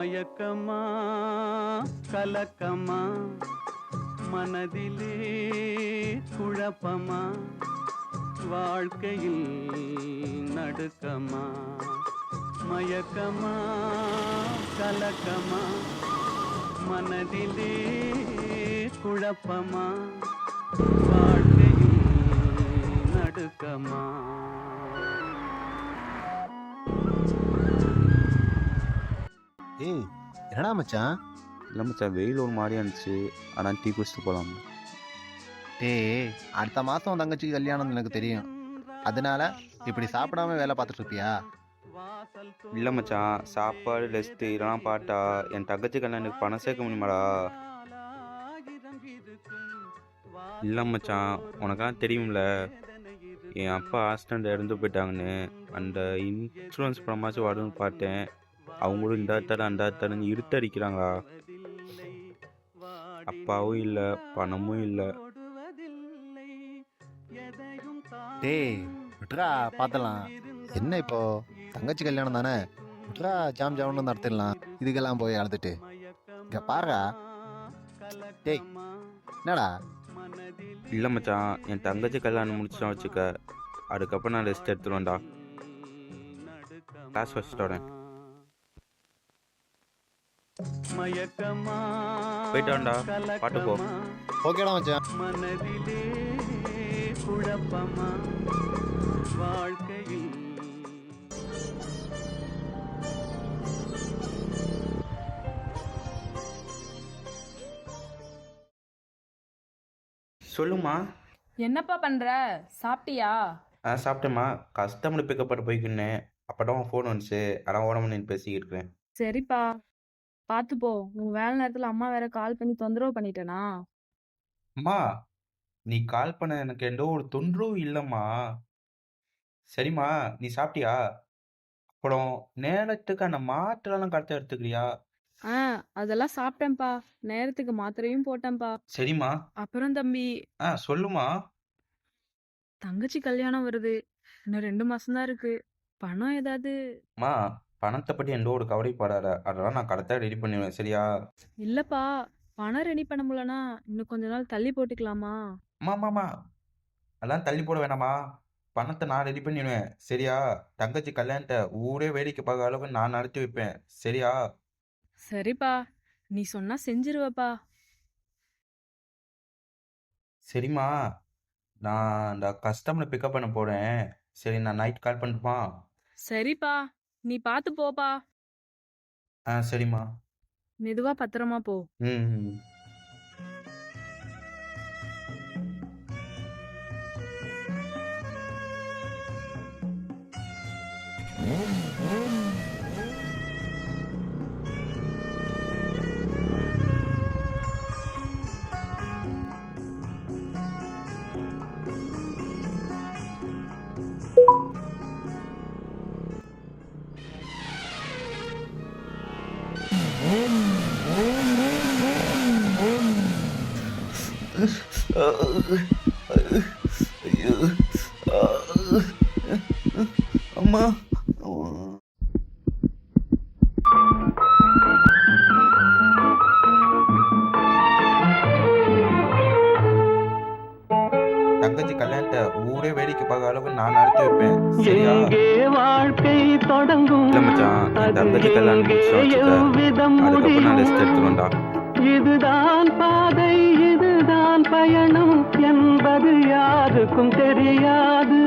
மயக்கமா கலக்கமா மனதிலே குழப்பமா வாழ்க்கையில் நடுக்கமா மயக்கமா கலக்கமா மனதிலே குழப்பமா வாழ்க்கையில் நடுக்கமா. ஏய், என்னடா மச்சான்? இல்லை மச்சான், வெயில் ஒரு மாதிரியா இருந்துச்சு. அதான் டீ குடிச்சிட்டு போகலாம். டேய், அடுத்த மாதம் உன் தங்கச்சிக்கு கல்யாணம்னு எனக்கு தெரியும். அதனால இப்படி சாப்பிடாம வேலை பார்த்துட்டு இருப்பியா? இல்லை மச்சான், சாப்பாடு ரெஸ்ட்டு இதெல்லாம் பாட்டா என் தங்கச்சி கல்யாணத்துக்கு பணம் சேர்க்க முடியுமாடா? இல்லை மச்சான், உனக்கெல்லாம் தெரியும்ல என் அப்பா ஆக்சிடெண்ட் இறந்து போயிட்டாங்கன்னு. அந்த இன்சூரன்ஸ் பணமாச்சும் வரும்னு பார்த்தேன். அவங்களும் இந்த தடவை அந்த தடவை இருட்டடிக்கிறாங்களா. அப்பாவும் இல்லை, பணமும் இல்லை. டேய் விட்ரா, பார்த்தலாம். என்ன இப்போ தங்கச்சி கல்யாணம் தானே, விட்ரா, ஜாம் ஜாம்னு நடத்திடலாம். இதுக்கெல்லாம் போய் அழுதுட்டு இங்கே பாருடா. டேய் என்னடா? இல்லை மச்சான், என் தங்கச்சி கல்யாணம் முடிச்சுட்டா வச்சுக்க, அதுக்கப்புறம் நான் ரெஸ்ட் எடுத்துருவேன்டா. கிளாஸ் ஃபஸ்ட் வரேன். போயிட்டு வாண்டா, பாட்டு போ. ஓகேடா மச்சான். மனதிலே குழப்பமா வாழ்க்கையில் சொல்லுமா. என்னப்பா பண்ற? சாப்பிட்டியா? சாப்பிட்டேம்மா. கஸ்டமர் பிக்கப் போய்க்குன்னேன். அப்போதான் ஃபோன் வந்துச்சு. அதான் ஓட பண்ணி பேசிக்கிட்டு இருக்கேன். சரிப்பா, பார்த்து போ. உன் வேலை நேரத்துல அம்மா வேற கால் பண்ணி தொந்தரவு பண்ணிட்டேனா? அம்மா, நீ கால் பண்ண எனக்கு எந்த ஒரு தொந்தரவும் இல்லைம்மா. சரிம்மா, நீ சாப்பிட்டியா? அப்புறம் நேரத்துக்கு அந்த மாத்திரைலாம் கரெக்டாக எடுத்துக்கிறியா? ஆ, அதெல்லாம் சாப்பிட்டேன்ப்பா. நேரத்துக்கு மாத்திரையும் போட்டேன்ப்பா. சரிம்மா. அப்புறம் தம்பி, சொல்லுமா. தங்கச்சி கல்யாணம் வருது. இன்னும் 2 மாசம்தான் இருக்கு. பணம் ஏதாவது? அம்மா, பணத்தை பற்றி எந்த ஒரு கவலைப்படாத. அதெல்லாம் நான் கரெக்டாக ரெடி பண்ணிடுவேன். சரியா? இல்லப்பா, பணம் ரெடி பண்ண முடியலனா இன்னும் கொஞ்ச நாள் தள்ளி போட்டுக்கலாமா? அம்மா, அதெல்லாம் தள்ளி போட வேணாமா. பணத்தை நான் ரெடி பண்ணிடுவேன். சரியா? தங்கச்சி கல்யாணத்தை ஊரே வேடிக்கை பார்க்க அளவுக்கு நான் நடத்தி வைப்பேன். சரியா? சரிப்பா, நீ சொன்னா செஞ்சிருவப்பா. சரிம்மா, நான் அந்த கஸ்டமரை பிக்கப் பண்ண போகிறேன். சரி, நான் நைட் கால் பண்ணட்டுமா? சரிப்பா, நீ பார்த்து போப்பா. சரிம்மா. மெதுவா பத்திரமா போ. ம். ஐயோ, அம்மா. தங்கச்சி கல்யாணத்தை ஊரே வேடிக்கை பார்க்க அளவுக்கு நான் நடத்தி வைப்பேன். சரியா? வாழ்க்கை தொடங்கும். இல்லை மச்சான், என் தங்கச்சி கல்யாணம் முடிச்சுட்டா வச்சுக்க, அதுக்கப்புறம் நான் ரெஸ்ட் எடுத்துருவேன்டா. இதுதான் பாதை, இதுதான் பயணம் என்பது யாருக்கும் தெரியாது.